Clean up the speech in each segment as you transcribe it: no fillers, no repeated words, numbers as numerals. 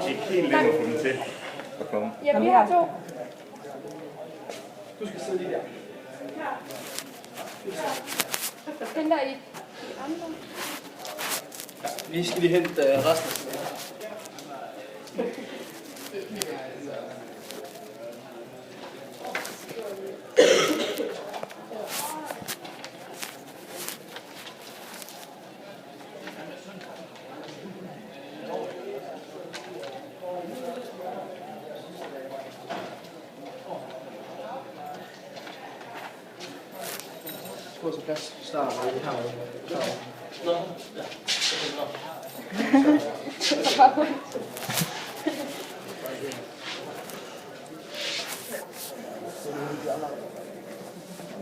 Ikke helt let at få dem til at komme. Ja, vi har to. Du skal sidde lige der. Den der i andre. Vi skal lige hente resten. Få så plads. Start med her. Nå. Ja.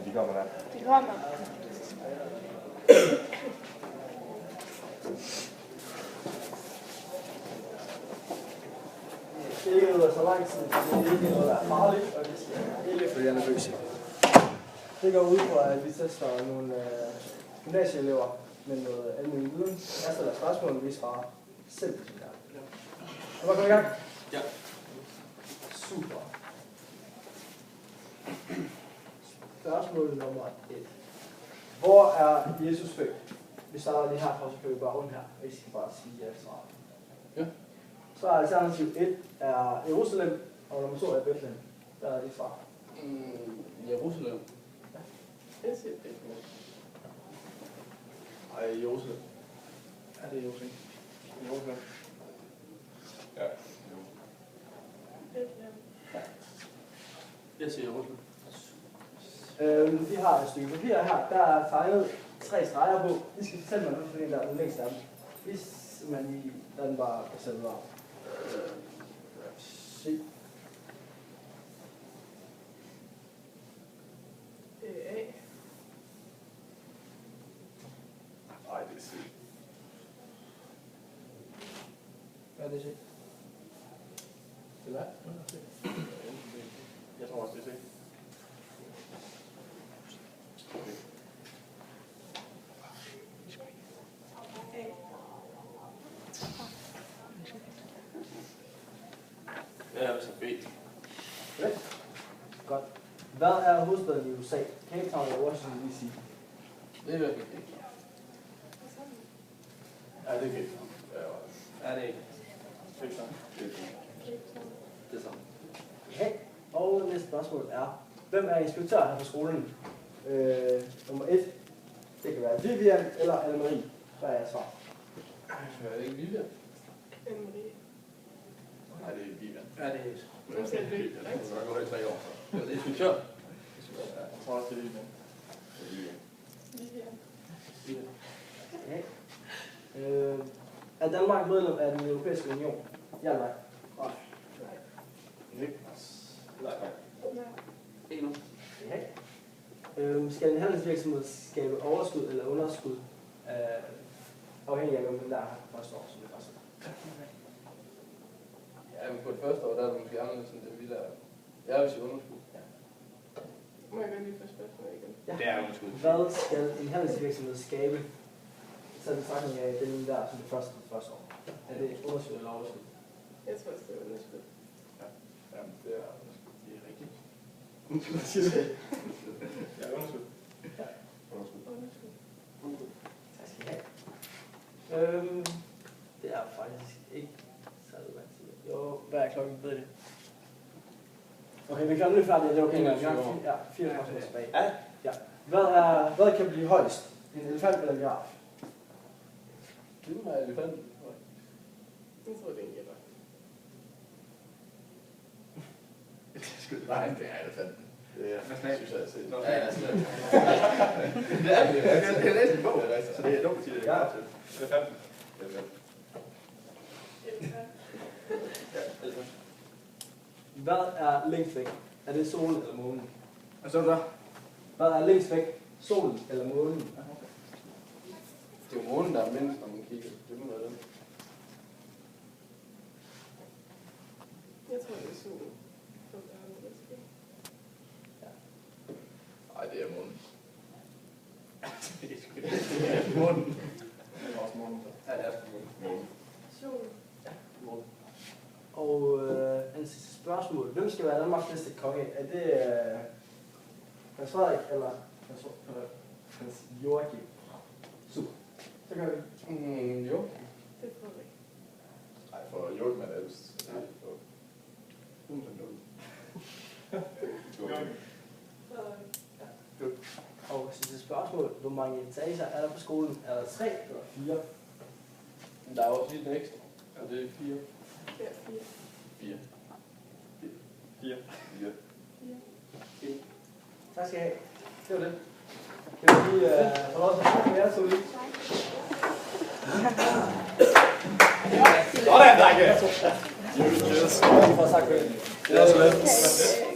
De kommer der. De kommer. Det er ikke noget, så lang tid. Det er ikke noget, der er farligt, og det skal ikke fordi jeg er nervøs. Det går ud på, at vi tester nogle gymnasieelever med noget almindelig viden. Jeg stiller spørgsmål, vi svarer simpelthen. Så må komme i gang. Ja. Super. Spørgsmål nummer 1. Hvor er Jesus født? Vi starter lige her, for så kører vi bare rundt her. Og I skal bare sige ja svaret. Ja. Så er alternativ 1 er Jerusalem, og nummer 2 er Bethlehem. Der er dit svar. Jerusalem. Ja. Jeg siger Bethlehem. Ej, Jerusalem. Ja, det er Jerusalem. Jerusalem. Ja. Ja. Jeg siger Jerusalem. Vi har et stykke papir her, der er tegnet 3 streger på. I skal fortælle mig, hvilken der er den længste af dem. Hvis man lige lader den bare sætte var. Se. A. Ej, det er sygt. Hvad er det, se? Det er Jeg tror også, det er sygt. Ja, så B. Ja. Godt. Hvad er hovedstaden i USA? Cape Town eller Washington D.C.? Det er i hvert fald ikke. Ja, det er fedt. Er det ikke? Det er sådan. Det er sådan. Okay. Og næste spørgsmål er, hvem er inspektør her på skolen? Nummer 1. Det kan være Vivian eller Anne-Marie. Hvad er jeres svar? Er det ikke Vivian? Nej, det er Vivian. Ja, det er helt. Det er gået i 3 år. Ja, det er inspektør. Jeg tror også, det er Vivian. Okay. Er Danmark medlem af den europæiske union? Ja eller nej? Niklas. Nej. Ikke nu. Okay. Skal en handelsvirksomhed skabe overskud eller underskud? Afhængig af, hvem der er her på første år, som det første. Ja, men på det første år, der er det måske anderledes end det vi der. Jeg vil sige underskud. Må jeg godt lige få spørgsmål igen? Ja. Det er underskud. Hvad skal en handelsvirksomhed skabe? Så er det betragtning af den der som det første år. Er det underskud eller overskud? Jeg tror også, det er underskud. Jamen, det er underskud. Det er rigtigt. Hvad siger du? Ja, underskud. Ja. Underskud. Underskud. Tak skal I have. Det er faktisk ikke særlig vanskeligt. Jo, hvad er klokken? Ved I det? Okay, vi kan lige færdigt. Det er okay. Vi har 4 spørgsmål tilbage. Ja. Hvad kan blive højst? En elefant eller en giraf? Det må være elefanten. Jeg tror, det er en jætter. Nej, det er elefanten. Det er synes jeg, jeg har set. Ja, altså. Det er det. Jeg læste en bog, så det er dumt at sige det. Ja. Elefanten. Hvad er længst væk? Er det solen eller månen? Hvad så der? Hvad er længst væk? Solen eller månen? Det er jo månen, der er mindst, når man kigger. Det må være den. Jeg tror, det er solen. Nej, det er månen. Det er månen. Det er også månen. Ja, det er sgu månen. Solen. Ja, Og en sidste spørgsmål. Hvem skal være Danmarks næste konge? Er det Prins Frederik eller Prins Joachim? Super. Så gør vi. Jo. Det tror jeg ikke. Nej, for Jørgen er det ældst. Hun er 0. Og sidste spørgsmål. Hvor mange etager er der på skolen? Er der 3 eller 4? Men der er også lige en ekstra. Og det er 4. Det er 4. 4. 4. Tak skal I have. Det var det. Det var lige få lov til at snakke med jer, så lige. Sådan, drenge! Cheers. Jeg får sagt det. Det er så let.